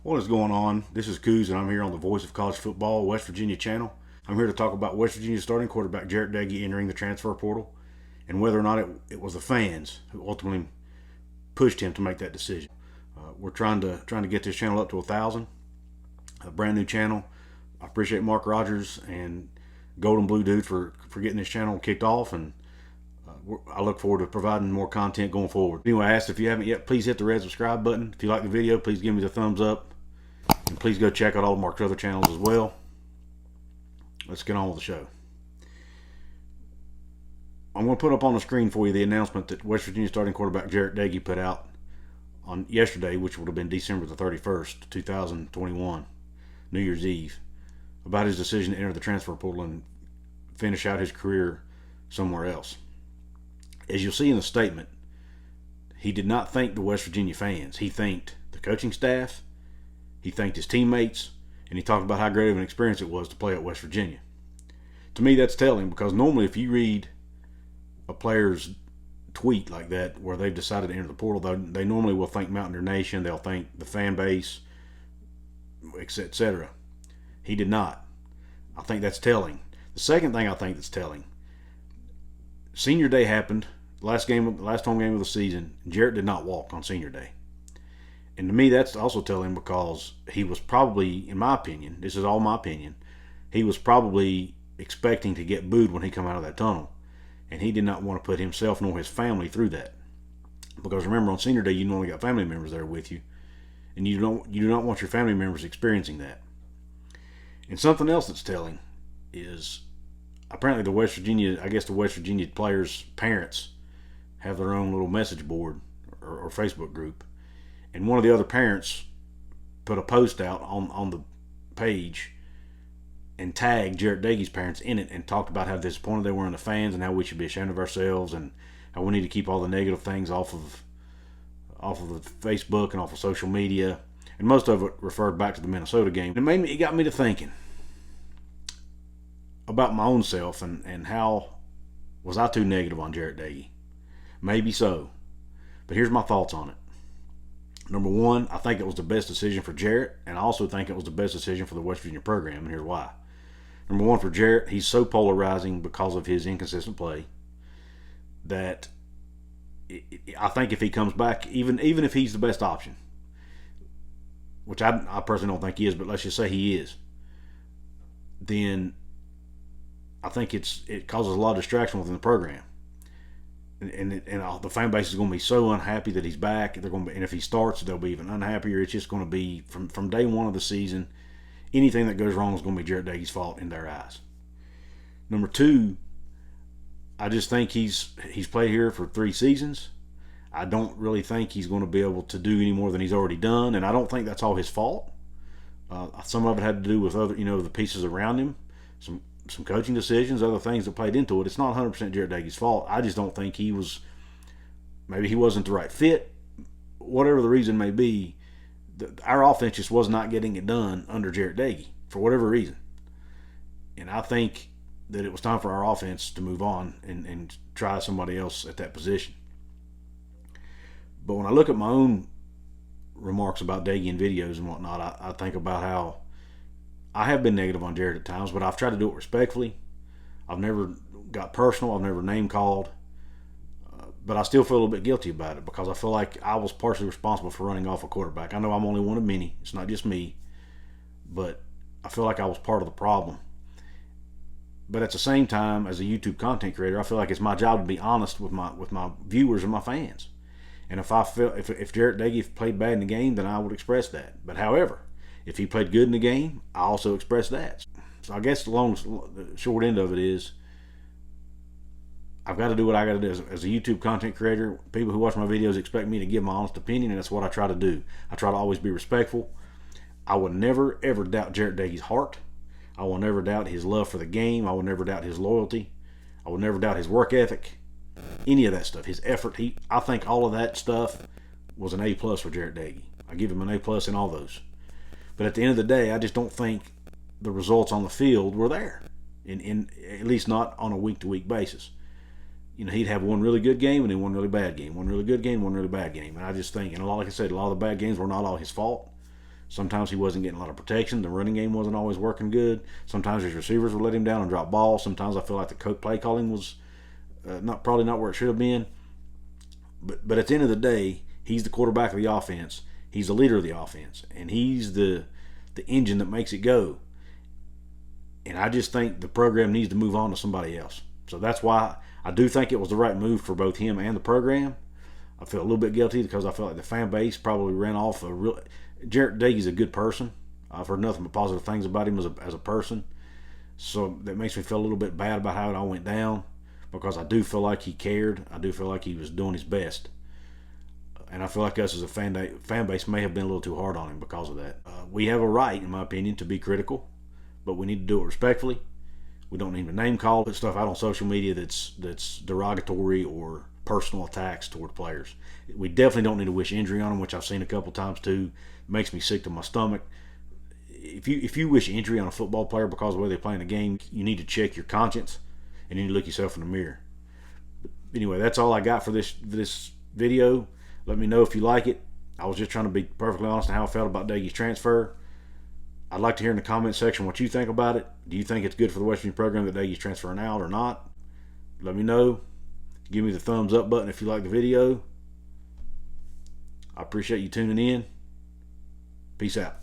What is going on? This is Couz, and I'm here on the Voice of College Football West Virginia channel. I'm here to talk about West Virginia's starting quarterback Jarret Doege entering the transfer portal, and whether or not it was the fans who ultimately pushed him to make that decision. We're trying to get this channel up to 1,000, a brand new channel. I appreciate Mark Rogers and Golden Blue Dude for getting this channel kicked off, and I look forward to providing more content going forward. Anyway, I asked if you haven't yet, please hit the red subscribe button. If you like the video, please give me the thumbs up. And please go check out all of Mark's other channels as well. Let's get on with the show. I'm going to put up on the screen for you the announcement that West Virginia starting quarterback Jarret Doege put out on yesterday, which would have been December the 31st, 2021, New Year's Eve, about his decision to enter the transfer portal and finish out his career somewhere else. As you'll see in the statement, he did not thank the West Virginia fans. He thanked the coaching staff, he thanked his teammates, and he talked about how great of an experience it was to play at West Virginia. To me, that's telling, because normally if you read a player's tweet like that where they've decided to enter the portal, they normally will thank Mountaineer Nation, they'll thank the fan base, etc. He did not. I think that's telling. The second thing I think that's telling, Senior Day happened, last home game of the season. Jarret did not walk on Senior Day. And to me, that's also telling, because he was probably, in my opinion, this is all my opinion, he was probably expecting to get booed when he come out of that tunnel. And he did not want to put himself nor his family through that. Because remember, on Senior Day, you normally got family members there with you. And you do not want your family members experiencing that. And something else that's telling is, apparently the West Virginia players' parents have their own little message board or Facebook group. And one of the other parents put a post out on the page and tagged Jarret Doege's parents in it and talked about how disappointed they were in the fans and how we should be ashamed of ourselves and how we need to keep all the negative things off of the Facebook and off of social media. And most of it referred back to the Minnesota game. It got me to thinking about my own self and how was I too negative on Jarret Doege? Maybe so. But here's my thoughts on it. Number one, I think it was the best decision for Jarret, and I also think it was the best decision for the West Virginia program, and here's why. Number one, for Jarret, he's so polarizing because of his inconsistent play that I think if he comes back, even if he's the best option, which I personally don't think he is, but let's just say he is, then I think it causes a lot of distraction within the program. And the fan base is going to be so unhappy that he's back. And if he starts, they'll be even unhappier. It's just going to be, from day one of the season, anything that goes wrong is going to be Jarret Doege's fault in their eyes. Number two, I just think he's played here for 3 seasons. I don't really think he's going to be able to do any more than he's already done, and I don't think that's all his fault. Some of it had to do with other, the pieces around him, some coaching decisions, other things that played into it. It's not 100% Jarret Doege's fault. I just don't think maybe he wasn't the right fit. Whatever the reason may be, our offense just was not getting it done under Jarret Doege for whatever reason. And I think that it was time for our offense to move on and try somebody else at that position. But when I look at my own remarks about Doege in videos and whatnot, I think about how I have been negative on Jarret at times, but I've tried to do it respectfully. I've never got personal. I've never name called. But I still feel a little bit guilty about it because I feel like I was partially responsible for running off a quarterback. I know I'm only one of many. It's not just me. But I feel like I was part of the problem. But at the same time, as a YouTube content creator, I feel like it's my job to be honest with my viewers and my fans. And if Jarret Doege played bad in the game, then I would express that. But however, if he played good in the game, I also express that. So I guess the short end of it is, I've got to do what I got to do. As a YouTube content creator, people who watch my videos expect me to give my honest opinion, and that's what I try to do. I try to always be respectful. I will never, ever doubt Jarret Doege's heart. I will never doubt his love for the game. I will never doubt his loyalty. I will never doubt his work ethic. Any of that stuff. His effort. I think all of that stuff was an A+ for Jarret Doege. I give him an A+ in all those. But at the end of the day, I just don't think the results on the field were there, in at least not on a week-to-week basis. He'd have one really good game and then one really bad game, one really good game, one really bad game. And I just think, like I said, a lot of the bad games were not all his fault. Sometimes he wasn't getting a lot of protection. The running game wasn't always working good. Sometimes his receivers would let him down and drop balls. Sometimes I feel like the play calling was probably not where it should have been. But at the end of the day, he's the quarterback of the offense. He's the leader of the offense, and he's the engine that makes it go. And I just think the program needs to move on to somebody else. So that's why I do think it was the right move for both him and the program. I feel a little bit guilty because I feel like the fan base probably ran off a real. Jarret Doege's a good person. I've heard nothing but positive things about him as a person. So that makes me feel a little bit bad about how it all went down, because I do feel like he cared. I do feel like he was doing his best. And I feel like us as a fan base may have been a little too hard on him because of that. We have a right, in my opinion, to be critical, but we need to do it respectfully. We don't need to name call, put stuff out on social media that's derogatory or personal attacks toward players. We definitely don't need to wish injury on them, which I've seen a couple times too. It makes me sick to my stomach. If you wish injury on a football player because of the way they play in the game, you need to check your conscience and you need to look yourself in the mirror. But anyway, that's all I got for this video. Let me know if you like it. I was just trying to be perfectly honest on how I felt about Doege's transfer. I'd like to hear in the comment section what you think about it. Do you think it's good for the West Virginia program that Doege's transferring out or not? Let me know. Give me the thumbs up button if you like the video. I appreciate you tuning in. Peace out.